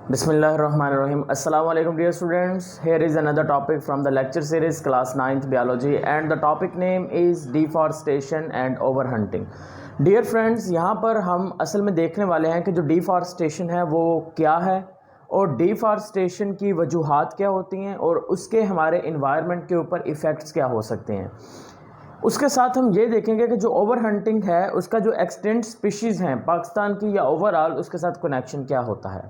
Bismillahirrahmanirrahim. Assalamu alaikum dear students. Here is another topic from the lecture series class 9th biology and the topic name is deforestation and overhunting. Dear friends, यहाँ पर हम असल में देखने वाले हैं कि जो deforestation है वो क्या है और deforestation की वजूहात क्या होती हैं और उसके हमारे environment के ऊपर effects क्या हो सकते हैं। उसके साथ हम ये देखेंगे कि जो ओवर हंटिंग है उसका जो एक्सटेंट स्पीशीज़ हैं पाकिस्तान की या ओवरऑल उसके साथ कनेक्शन क्या होता है।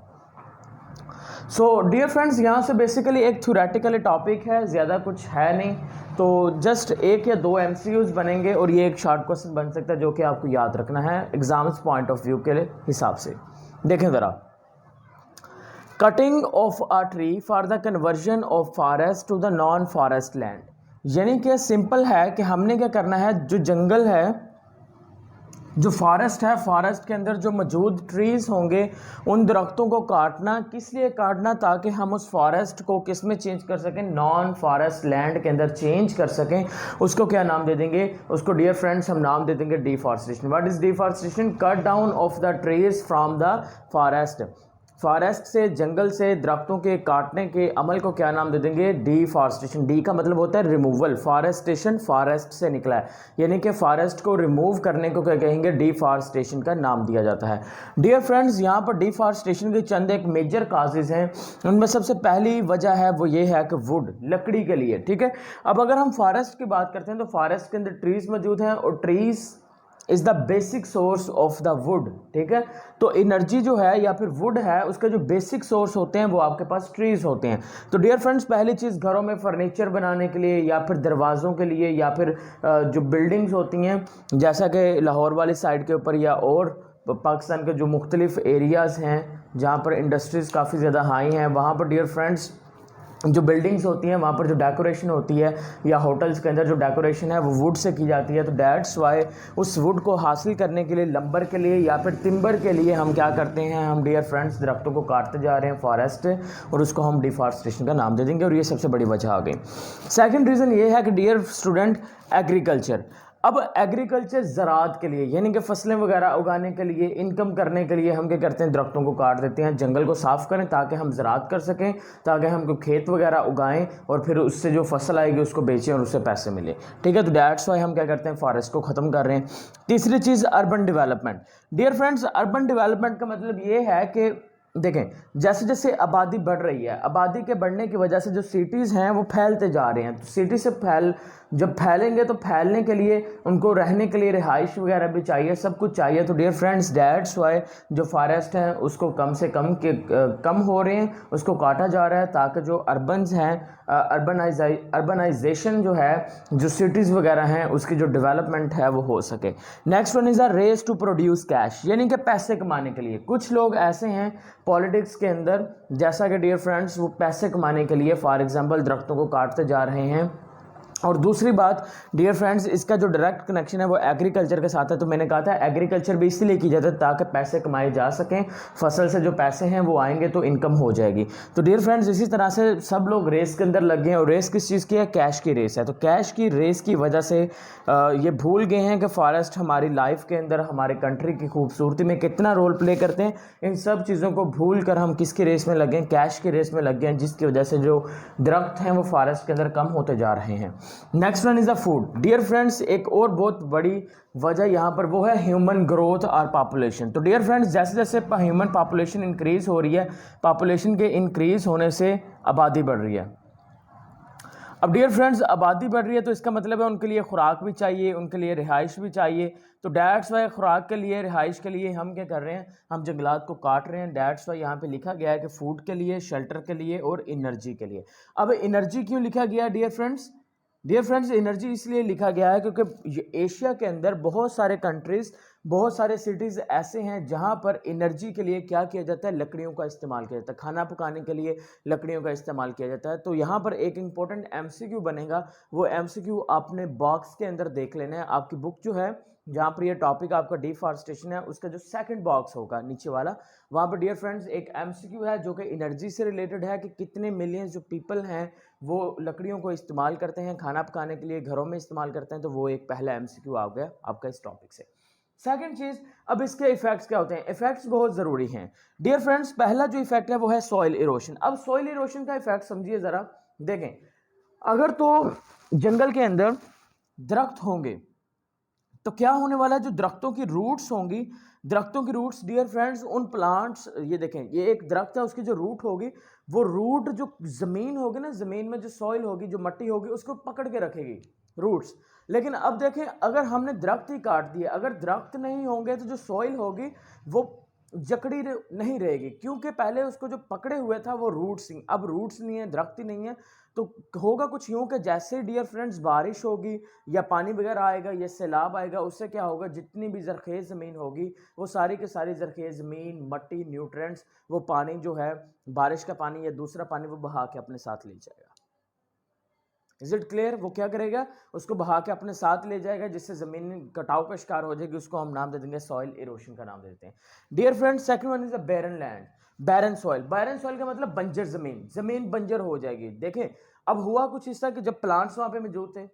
सो डियर फ्रेंड्स, यहाँ से बेसिकली एक थ्योरेटिकल टॉपिक है, ज़्यादा कुछ है नहीं, तो जस्ट एक या दो एमसीक्यूज बनेंगे और ये एक शॉर्ट क्वेश्चन बन सकता है जो कि आपको याद रखना है एग्जाम्स पॉइंट ऑफ व्यू के हिसाब से। देखें ज़रा, cutting of a tree for the conversion of forest to the non forest land, यानी कि सिंपल है कि हमने क्या करना है, जो जंगल है, जो फॉरेस्ट है, फॉरेस्ट के अंदर जो मौजूद ट्रीज़ होंगे उन दरख्तों को काटना। किस लिए काटना? ताकि हम उस फॉरेस्ट को किस में चेंज कर सकें, नॉन फॉरेस्ट लैंड के अंदर चेंज कर सकें। उसको क्या नाम दे देंगे? उसको डियर फ्रेंड्स हम नाम दे देंगे deforestation. What is deforestation? Cut down of the trees from the forest, forest से, जंगल से दरख्तों के काटने के अमल को क्या नाम दे देंगे? डिफॉरेस्टेशन। डी का मतलब होता है रिमूवल, फॉरेस्टेशन फॉरेस्ट से निकला है, यानी कि फॉरेस्ट को रिमूव करने को क्या कहेंगे? डिफॉरेस्टेशन का नाम दिया जाता है। डियर फ्रेंड्स, यहाँ पर डिफॉरेस्टेशन के चंद एक मेजर काजेज हैं। उनमें सबसे पहली वजह है वो ये है कि वुड, लकड़ी के लिए, ठीक है। अब अगर हम फॉरेस्ट की बात करते हैं तो फॉरेस्ट के अंदर ट्रीज मौजूद हैं और trees is the basic source of the wood, ठीक है। तो एनर्जी जो है या फिर वुड है उसका जो बेसिक सोर्स होते हैं वो आपके पास ट्रीज होते हैं। तो डियर फ्रेंड्स, पहली चीज़ घरों में फर्नीचर बनाने के लिए या फिर दरवाज़ों के लिए या फिर जो बिल्डिंग्स होती हैं, जैसा कि लाहौर वाली साइड के ऊपर या और पाकिस्तान के जो मुख्तलिफ एरियाज़ हैं जहाँ पर इंडस्ट्रीज़ काफ़ी ज़्यादा हाई हैं, वहाँ पर डियर फ्रेंड्स जो बिल्डिंग्स होती हैं वहाँ पर जो डेकोरेशन होती है या होटल्स के अंदर जो डेकोरेशन है वो वुड से की जाती है। तो दैट्स वाई उस वुड को हासिल करने के लिए, लंबर के लिए या फिर टिम्बर के लिए हम क्या करते हैं, हम डियर फ्रेंड्स दरख्तों को काटते जा रहे हैं फॉरेस्ट, और उसको हम डिफॉरेस्टेशन का नाम दे देंगे और ये सबसे बड़ी वजह आ गई। सेकेंड रीज़न ये है कि डियर स्टूडेंट, एग्रीकल्चर। अब एग्रीकल्चर ज़राअत के लिए, यानी कि फसलें वगैरह उगाने के लिए, इनकम करने के लिए हम क्या करते हैं? दरख्तों को काट देते हैं, जंगल को साफ़ करें ताकि हम ज़राअत कर सकें, ताकि हम खेत वगैरह उगाएं और फिर उससे जो फसल आएगी उसको बेचें और उससे पैसे मिले, ठीक है। तो दैट्स वाई हम क्या करते हैं? फॉरेस्ट को ख़त्म कर रहे हैं। तीसरी चीज़, urban development. Dear friends, urban development का मतलब ये है कि देखें, जैसे जैसे आबादी बढ़ रही है, आबादी के बढ़ने की वजह से जो सिटीज़ हैं वो फैलते जा रहे हैं। तो सिटी से जब फैलेंगे तो फैलने के लिए उनको रहने के लिए रिहाइश वगैरह भी चाहिए, सब कुछ चाहिए। तो डियर फ्रेंड्स, दैट्स वाई जो फॉरेस्ट हैं उसको कम से कम हो रहे हैं, उसको काटा जा रहा है ताकि जो अर्बन्स हैं, अर्बनाइजेशन जो है, जो सिटीज़ वगैरह हैं उसकी जो डेवलपमेंट है वो हो सके। Next one is the race to produce cash, यानी कि पैसे कमाने के लिए। कुछ लोग ऐसे हैं पॉलिटिक्स के अंदर, जैसा कि डियर फ्रेंड्स वो पैसे कमाने के लिए फॉर एग्जांपल दरख्तों को काटते जा रहे हैं। और दूसरी बात डियर फ्रेंड्स, इसका जो डायरेक्ट कनेक्शन है वो एग्रीकल्चर के साथ है। तो मैंने कहा था एग्रीकल्चर भी इसलिए की जाती है ताकि पैसे कमाए जा सकें, फसल से जो पैसे हैं वो आएंगे तो इनकम हो जाएगी। तो डियर फ्रेंड्स, इसी तरह से सब लोग रेस के अंदर लग गए हैं और रेस किस चीज़ की है? कैश की रेस है। तो कैश की रेस की वजह से ये भूल गए हैं कि फॉरेस्ट हमारी लाइफ के अंदर, हमारे कंट्री की खूबसूरती में कितना रोल प्ले करते हैं। इन सब चीज़ों को भूल कर हम किसकी रेस में लग गए? कैश की रेस में लग गए हैं, जिसकी वजह से जो दरख्त हैं वो फॉरेस्ट के अंदर कम होते जा रहे हैं। Next one is the food. Dear friends, एक और बहुत बड़ी वजह यहाँ पर वो है ह्यूमन ग्रोथ और पॉपुलेशन। तो डियर फ्रेंड्स, जैसे जैसे ह्यूमन पॉपुलेशन इंक्रीज हो रही है, पॉपुलेशन के इंक्रीज होने से आबादी बढ़ रही है। अब डियर फ्रेंड्स, आबादी बढ़ रही है तो इसका मतलब है उनके लिए खुराक भी चाहिए, उनके लिए रिहाइश भी चाहिए। तो डैट्स वाई खुराक के लिए, रिहाइश के लिए हम क्या कर रहे हैं? हम जंगलात को काट रहे हैं। डैट्स वाई यहाँ पे लिखा गया है कि फूड के लिए, शेल्टर के लिए और एनर्जी के लिए। अब एनर्जी क्यों लिखा गया है dear friends? Dear friends, energy इसलिए लिखा गया है क्योंकि एशिया के अंदर बहुत सारे कंट्रीज़, बहुत सारे सिटीज़ ऐसे हैं जहां पर एनर्जी के लिए क्या किया जाता है? लकड़ियों का इस्तेमाल किया जाता है, खाना पकाने के लिए लकड़ियों का इस्तेमाल किया जाता है। तो यहाँ पर एक इंपॉर्टेंट एमसीक्यू बनेगा, वो एमसीक्यू आपने बॉक्स के अंदर देख लेना है। आपकी बुक जो है जहाँ पर ये टॉपिक आपका डिफॉरेस्टेशन है उसका जो सेकंड बॉक्स होगा नीचे वाला, वहाँ पर डियर फ्रेंड्स एक एमसीक्यू है जो कि एनर्जी से रिलेटेड है कि कितने मिलियंस जो पीपल हैं वो लकड़ियों को इस्तेमाल करते हैं, खाना पकाने के लिए घरों में इस्तेमाल करते हैं। तो वो एक पहला एमसीक्यू आ गया आपका इस टॉपिक से। सेकंड चीज, अब इसके इफेक्ट्स क्या होते हैं? इफेक्ट्स बहुत जरूरी हैं डियर फ्रेंड्स। पहला जो इफेक्ट है वो है सॉइल इरोशन। अब सॉइल इरोशन का इफेक्ट समझिए जरा, देखें, अगर तो जंगल के अंदर दरख्त होंगे तो क्या होने वाला है, जो दरख्तों की रूट्स होंगी, दरख्तों की रूट्स डियर फ्रेंड्स, उन प्लांट्स, ये देखें, ये एक दरख्त है, उसकी जो रूट होगी, वो रूट जो जमीन होगी ना, जमीन में जो सॉइल होगी, जो मिट्टी होगी, उसको पकड़ के रखेगी रूट्स। लेकिन अब देखें, अगर हमने दरख्त ही काट दिए, अगर दरख्त नहीं होंगे तो जो सॉइल होगी वो जकड़ी नहीं रहेगी, क्योंकि पहले उसको जो पकड़े हुए था वो रूट्स, अब रूट्स नहीं है, दरख्त ही नहीं है, तो होगा कुछ यूं कि जैसे डियर फ्रेंड्स बारिश होगी या पानी वगैरह आएगा या सैलाब आएगा, उससे क्या होगा, जितनी भी जरखेज ज़मीन होगी वो सारी की सारी जरखेज ज़मीन, मट्टी, न्यूट्रेंट्स, वो पानी जो है, बारिश का पानी या दूसरा पानी, वो बहा के अपने साथ ले जाएगा। Is it clear? वो क्या करेगा, उसको बहा के अपने साथ ले जाएगा, जिससे जमीन कटाव का शिकार हो जाएगी, उसको हम नाम दे देंगे सॉइल इरोशन का नाम दे देते हैं dear friends. Second one is a barren land, barren soil. Barren soil का मतलब बंजर जमीन, जमीन बंजर हो जाएगी। देखें, अब हुआ कुछ इस तरह कि जब प्लांट्स वहां पे मौजूद थे,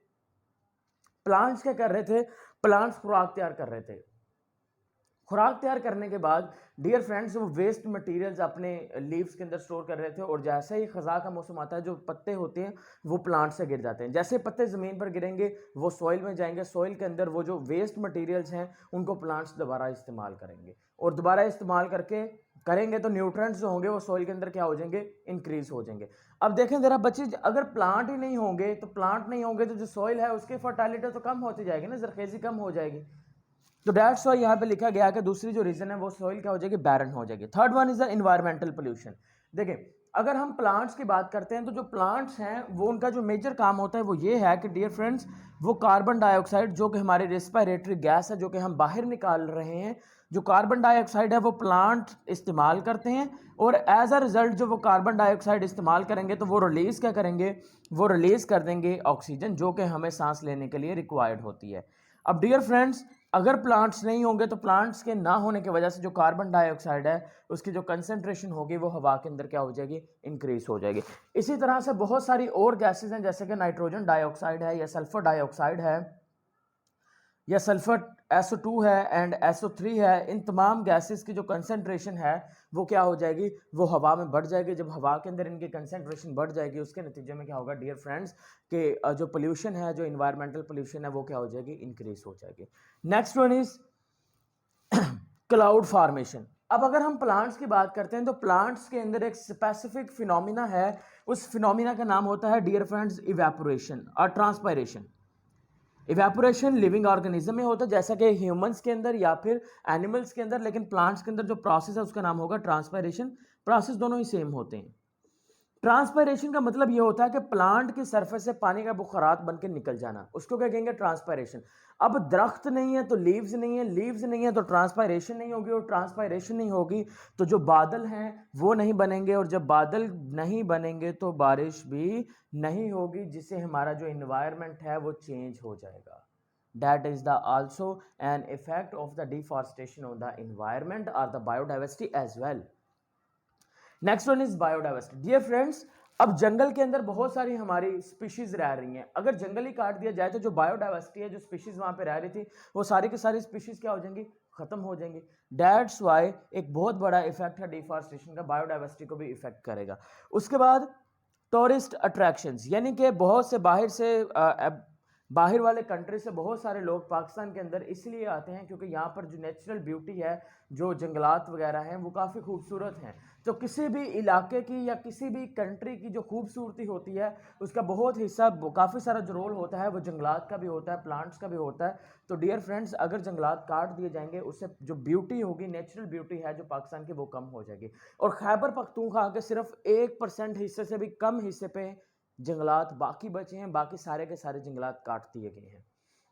प्लांट्स क्या कर रहे थे, प्लांट्स खुराक तैयार कर रहे थे। खुराक तैयार करने के बाद डियर फ्रेंड्स वो वेस्ट मटेरियल्स अपने लीव्स के अंदर स्टोर कर रहे थे, और जैसे ही खज़ा का मौसम आता है, जो पत्ते होते हैं वो प्लांट से गिर जाते हैं, जैसे पत्ते ज़मीन पर गिरेंगे वो सॉइल में जाएंगे, सॉइल के अंदर वो जो वेस्ट मटेरियल्स हैं उनको प्लांट्स दोबारा इस्तेमाल करेंगे, और दोबारा इस्तेमाल करके करेंगे तो न्यूट्रेंट्स जो होंगे वो सॉइल के अंदर क्या हो जाएंगे, इंक्रीज हो जाएंगे। अब देखें जरा बच्चे, अगर प्लांट ही नहीं होंगे तो प्लांट नहीं होंगे तो जो सॉइल है उसकी फर्टिलिटी तो कम होती जाएगी ना, जरखेजी कम हो जाएगी। तो डेट्स वाई यहाँ पे लिखा गया है कि दूसरी जो रीजन है वो सॉइल क्या हो जाएगी, बैरन हो जाएगी। Third one is the environmental pollution. देखिए, अगर हम प्लांट्स की बात करते हैं तो जो प्लांट्स हैं वो उनका जो मेजर काम होता है वो ये है कि डियर फ्रेंड्स, वो कार्बन डाइऑक्साइड जो कि हमारी रेस्पिरेटरी गैस है, जो कि हम बाहर निकाल रहे हैं, जो कार्बन डाइऑक्साइड है वो प्लांट इस्तेमाल करते हैं, और एज अ रिजल्ट जो वो कार्बन डाइऑक्साइड इस्तेमाल करेंगे तो वो रिलीज क्या करेंगे, वो रिलीज कर देंगे ऑक्सीजन, जो कि हमें सांस लेने के लिए रिक्वायर्ड होती है। अब डियर फ्रेंड्स, अगर प्लांट्स नहीं होंगे तो प्लांट्स के ना होने की वजह से जो कार्बन डाइऑक्साइड है उसकी जो कंसंट्रेशन होगी वो हवा के अंदर क्या हो जाएगी, इंक्रीज हो जाएगी। इसी तरह से बहुत सारी और गैसेज हैं, जैसे कि नाइट्रोजन डाइऑक्साइड है, या सल्फर डाइऑक्साइड है, या सल्फर SO2 है एंड SO3 है। इन तमाम गैसेस की जो कंसंट्रेशन है वो क्या हो जाएगी, वो हवा में बढ़ जाएगी। जब हवा के अंदर इनकी कंसंट्रेशन बढ़ जाएगी, उसके नतीजे में क्या होगा डियर फ्रेंड्स, कि जो पोल्यूशन है, जो इन्वायरमेंटल पोल्यूशन है, वो क्या हो जाएगी, इंक्रीज हो जाएगी। Next one is cloud formation. अब अगर हम प्लांट्स की बात करते हैं तो प्लांट्स के अंदर एक स्पेसिफिक फिनोमिना है, उस फिनोमिना का नाम होता है डियर फ्रेंड्स इवेपोरेशन और ट्रांसपायरेशन। इवेपोरेशन लिविंग ऑर्गेनिज्म में होता है, जैसा कि ह्यूमंस के अंदर या फिर एनिमल्स के अंदर, लेकिन प्लांट्स के अंदर जो प्रोसेस है उसका नाम होगा ट्रांसपायरेशन। प्रोसेस दोनों ही सेम होते हैं। ट्रांसपायरेशन का मतलब ये होता है कि प्लांट की सरफेस से पानी का बुखारात बन के निकल जाना, उसको क्या कहेंगे, ट्रांसपायरेशन। अब दरख्त नहीं है तो लीव्स नहीं है, लीव्स नहीं है तो ट्रांसपायरेशन नहीं होगी, और ट्रांसपायरेशन नहीं होगी तो जो बादल हैं वो नहीं बनेंगे, और जब बादल नहीं बनेंगे तो बारिश भी नहीं होगी, जिससे हमारा जो इन्वायरमेंट है वो चेंज हो जाएगा। That is the also an effect of the deforestation of the environment or the biodiversity as well. Next one is biodiversity. Dear friends, अब जंगल के अंदर बहुत सारी हमारी स्पीशीज रह रही हैं, अगर जंगल ही काट दिया जाए तो जो बायोडाइवर्सिटी है, जो स्पीशीज वहां पे रह रही थी, वो सारी की सारी स्पीशीज क्या हो जाएंगी, खत्म हो जाएंगी। दैट्स वाई एक बहुत बड़ा इफेक्ट है डिफॉरेस्टेशन का, बायोडाइवर्सिटी को भी इफेक्ट करेगा। उसके बाद टूरिस्ट अट्रैक्शंस, यानी कि बहुत से बाहर वाले कंट्री से बहुत सारे लोग पाकिस्तान के अंदर इसलिए आते हैं क्योंकि यहाँ पर जो नेचुरल ब्यूटी है, जो जंगलात वगैरह हैं, वो काफ़ी खूबसूरत हैं। तो किसी भी इलाके की या किसी भी कंट्री की जो खूबसूरती होती है उसका बहुत हिस्सा, काफ़ी सारा जो रोल होता है वो जंगलात का भी होता है, प्लांट्स का भी होता है। तो डियर फ्रेंड्स, अगर जंगलात काट दिए जाएंगे उससे जो ब्यूटी होगी, नेचुरल ब्यूटी है जो पाकिस्तान की, वो कम हो जाएगी। और खैबर पख्तूनख्वा के सिर्फ 1% हिस्से से भी कम हिस्से पे जंगलात बाकी बचे हैं, बाकी सारे के सारे जंगलात काट दिए गए हैं।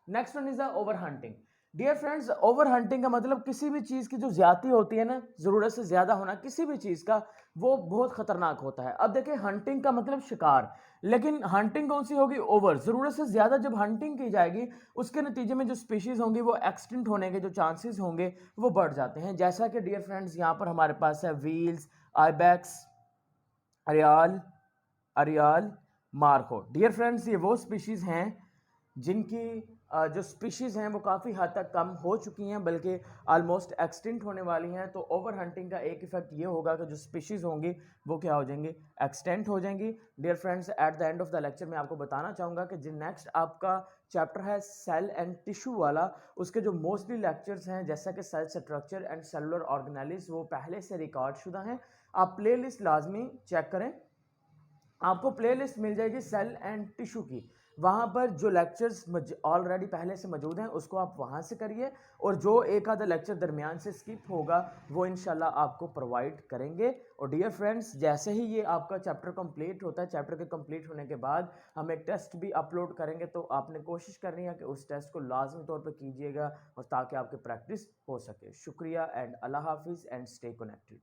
Next one is the over hunting. Dear friends, over hunting का मतलब किसी भी चीज़ की जो ज्यादती होती है ना, ज़रूरत से ज़्यादा होना किसी भी चीज़ का, वो बहुत खतरनाक होता है। अब देखिए, हंटिंग का मतलब शिकार, लेकिन हंटिंग कौन सी होगी, ओवर, ज़रूरत से ज़्यादा जब हंटिंग की जाएगी उसके नतीजे में जो स्पीशीज़ होंगी वो एक्सटिंक्ट होने के जो चांसेस होंगे वो बढ़ जाते हैं। जैसा कि डियर फ्रेंड्स यहाँ पर हमारे पास है व्हील्स, ibex, urial, urial, markhor. Dear friends, ये वो स्पीशीज़ हैं जिनकी जो स्पीशीज़ हैं वो काफ़ी हद तक कम हो चुकी हैं, बल्कि ऑलमोस्ट एक्सटिंक्ट होने वाली हैं। तो ओवर हंटिंग का एक इफेक्ट ये होगा कि जो स्पीशीज़ होंगी वो क्या हो जाएंगी, एक्सटेंट हो जाएंगी। Dear friends, at the end of the lecture मैं आपको बताना चाहूँगा कि जो नेक्स्ट आपका चैप्टर है सेल एंड टिश्यू वाला, उसके जो मोस्टली लेक्चर्स हैं जैसा कि cell structure and cellular organelles वो पहले से रिकॉर्ड शुदा हैं। आप प्ले लिस्ट लाजमी चेक करें, आपको प्लेलिस्ट मिल जाएगी सेल एंड टिश्यू की। वहाँ पर जो लेक्चर्स ऑलरेडी पहले से मौजूद हैं उसको आप वहाँ से करिए, और जो एक आधा लेक्चर दरमियान से स्किप होगा वो इंशाल्लाह आपको प्रोवाइड करेंगे। और डियर फ्रेंड्स, जैसे ही ये आपका चैप्टर कंप्लीट होता है, चैप्टर के कंप्लीट होने के बाद हम एक टेस्ट भी अपलोड करेंगे, तो आपने कोशिश करनी है कि उस टेस्ट को लाजमी तौर पर कीजिएगा, और ताकि आपकी प्रैक्टिस हो सके। शुक्रिया एंड अल्लाह हाफिज़ एंड स्टे कनेक्टेड।